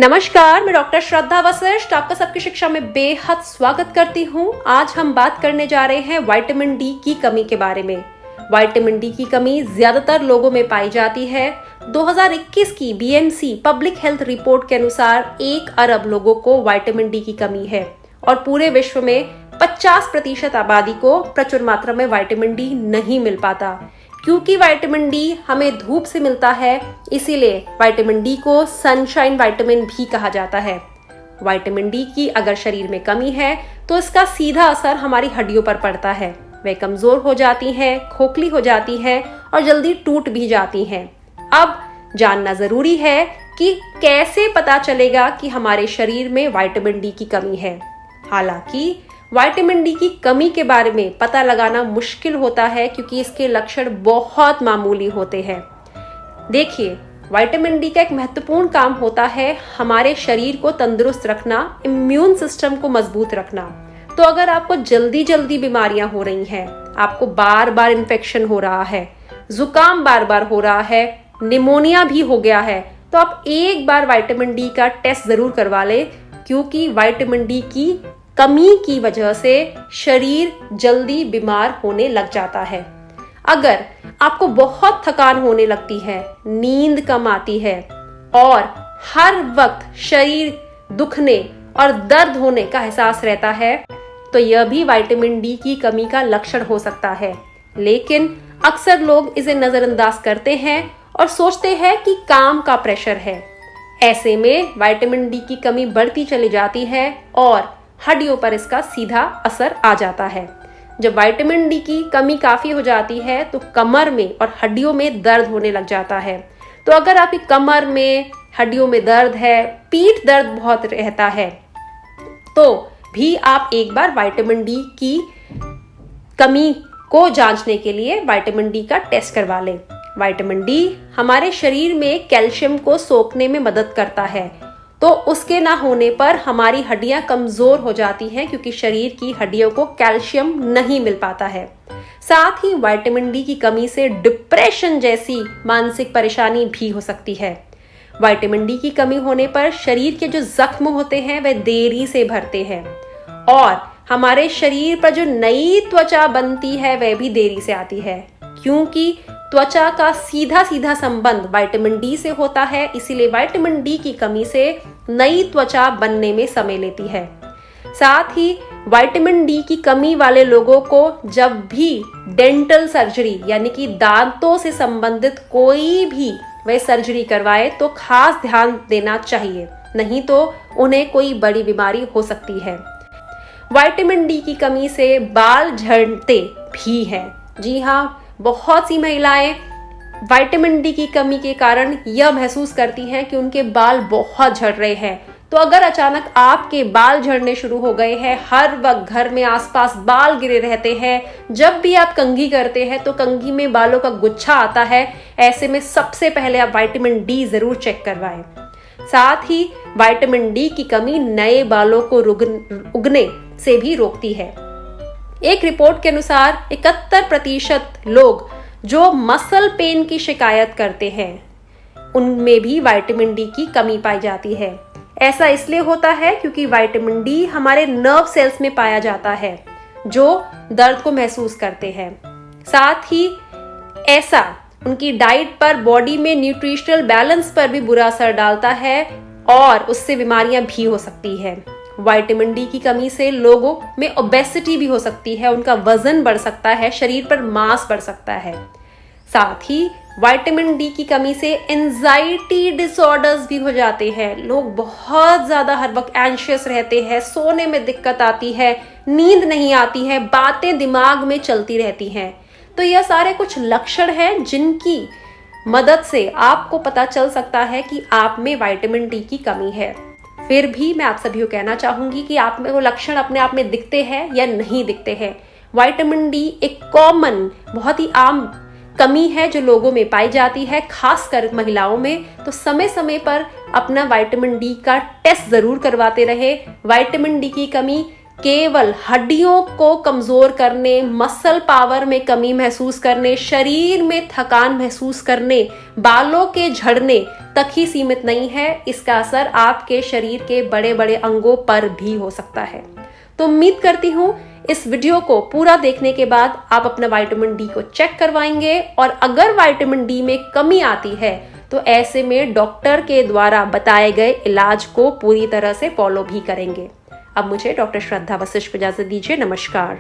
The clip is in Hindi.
नमस्कार, मैं डॉक्टर श्रद्धा वशिष्ठ आपका सबकी शिक्षा में बेहद स्वागत करती हूँ। आज हम बात करने जा रहे हैं विटामिन डी की कमी के बारे में। विटामिन डी की कमी ज्यादातर लोगों में पाई जाती है। 2021 की बीएमसी पब्लिक हेल्थ रिपोर्ट के अनुसार 1 अरब लोगों को विटामिन डी की कमी है और पूरे विश्व में 50% आबादी को प्रचुर मात्रा में विटामिन डी नहीं मिल पाता। क्योंकि विटामिन डी हमें धूप से मिलता है, इसीलिए विटामिन डी को सनशाइन विटामिन भी कहा जाता है। विटामिन डी की अगर शरीर में कमी है तो इसका सीधा असर हमारी हड्डियों पर पड़ता है। वे कमजोर हो जाती हैं, खोखली हो जाती हैं और जल्दी टूट भी जाती हैं। अब जानना जरूरी है कि कैसे पता चलेगा कि हमारे शरीर में विटामिन डी की कमी है। हालांकि विटामिन डी की कमी के बारे में पता लगाना मुश्किल होता है क्योंकि इसके लक्षण बहुत मामूली होते हैं। देखिए, विटामिन डी का एक महत्वपूर्ण काम होता है हमारे शरीर को तंदुरुस्त रखना, इम्यून सिस्टम को मजबूत रखना। तो अगर आपको जल्दी जल्दी बीमारियां हो रही हैं, आपको बार बार इन्फेक्शन हो रहा है, जुकाम बार बार हो रहा है, निमोनिया भी हो गया है, तो आप एक बार विटामिन डी का टेस्ट जरूर करवा लें, क्योंकि विटामिन डी की कमी की वजह से शरीर जल्दी बीमार होने लग जाता है। अगर आपको बहुत थकान होने लगती है, नींद कम आती है और हर वक्त शरीर दुखने और दर्द होने का एहसास रहता है, तो यह भी विटामिन डी की कमी का लक्षण हो सकता है। लेकिन अक्सर लोग इसे नजरअंदाज करते हैं और सोचते हैं कि काम का प्रेशर है। ऐसे में विटामिन डी की कमी बढ़ती चली जाती है और हड्डियों पर इसका सीधा असर आ जाता है। जब विटामिन डी की कमी काफी हो जाती है तो कमर में और हड्डियों में दर्द होने लग जाता है। तो अगर आपकी कमर में, हड्डियों में दर्द है, पीठ दर्द बहुत रहता है, तो भी आप एक बार विटामिन डी की कमी को जांचने के लिए विटामिन डी का टेस्ट करवा लें। विटामिन डी हमारे शरीर में कैल्शियम को सोखने में मदद करता है, तो उसके ना होने पर हमारी हड्डियां कमजोर हो जाती हैं क्योंकि शरीर की हड्डियों को कैल्शियम नहीं मिल पाता है। साथ ही विटामिन डी की कमी से डिप्रेशन जैसी मानसिक परेशानी भी हो सकती है। विटामिन डी की कमी होने पर शरीर के जो जख्म होते हैं वह देरी से भरते हैं और हमारे शरीर पर जो नई त्वचा बनती है वह भी देरी से आती है, क्योंकि त्वचा का सीधा सीधा संबंध विटामिन डी से होता है। इसीलिए विटामिन डी की कमी से नई त्वचा बनने में समय लेती है। साथ ही विटामिन डी की कमी वाले लोगों को जब भी डेंटल सर्जरी यानी कि दांतों से संबंधित कोई भी वह सर्जरी करवाए तो खास ध्यान देना चाहिए, नहीं तो उन्हें कोई बड़ी बीमारी हो सकती है। विटामिन डी की कमी से बाल झड़ते भी हैं। जी हाँ, बहुत सी महिलाएं विटामिन डी की कमी के कारण यह महसूस करती हैं कि उनके बाल बहुत झड़ रहे हैं। तो अगर अचानक आपके बाल झड़ने शुरू हो गए हैं, हर वक्त घर में आसपास बाल गिरे रहते हैं, जब भी आप कंघी करते हैं तो कंघी में बालों का गुच्छा आता है, ऐसे में सबसे पहले आप विटामिन डी जरूर चेक करवाएं। साथ ही विटामिन डी की कमी नए बालों को उगने से भी रोकती है। एक रिपोर्ट के अनुसार 71% लोग जो मसल पेन की शिकायत करते हैं उनमें भी विटामिन डी की कमी पाई जाती है। ऐसा इसलिए होता है क्योंकि विटामिन डी हमारे नर्व सेल्स में पाया जाता है जो दर्द को महसूस करते हैं। साथ ही ऐसा उनकी डाइट पर, बॉडी में न्यूट्रिशनल बैलेंस पर भी बुरा असर डालता है और उससे बीमारियां भी हो सकती है। विटामिन डी की कमी से लोगों में ओबेसिटी भी हो सकती है, उनका वजन बढ़ सकता है, शरीर पर मांस बढ़ सकता है। साथ ही विटामिन डी की कमी से एंजाइटी डिसऑर्डर्स भी हो जाते हैं। लोग बहुत ज्यादा हर वक्त एंशियस रहते हैं, सोने में दिक्कत आती है, नींद नहीं आती है, बातें दिमाग में चलती रहती हैं। तो यह सारे कुछ लक्षण हैं जिनकी मदद से आपको पता चल सकता है कि आप में विटामिन डी की कमी है। फिर भी मैं आप सभी को कहना चाहूंगी कि आप में वो लक्षण अपने आप में दिखते हैं या नहीं दिखते हैं। विटामिन डी एक कॉमन, बहुत ही आम कमी है जो लोगों में पाई जाती है, खासकर महिलाओं में। तो समय समय पर अपना विटामिन डी का टेस्ट जरूर करवाते रहे। विटामिन डी की कमी केवल हड्डियों को कमजोर करने, मसल पावर में कमी महसूस करने, शरीर में थकान महसूस करने, बालों के झड़ने तक ही सीमित नहीं है। इसका असर आपके शरीर के बड़े बड़े अंगों पर भी हो सकता है। तो उम्मीद करती हूँ इस वीडियो को पूरा देखने के बाद आप अपना विटामिन डी को चेक करवाएंगे, और अगर विटामिन डी में कमी आती है तो ऐसे में डॉक्टर के द्वारा बताए गए इलाज को पूरी तरह से फॉलो भी करेंगे। अब मुझे डॉक्टर श्रद्धा वशिष्ठ को इजाजत दीजिए। नमस्कार।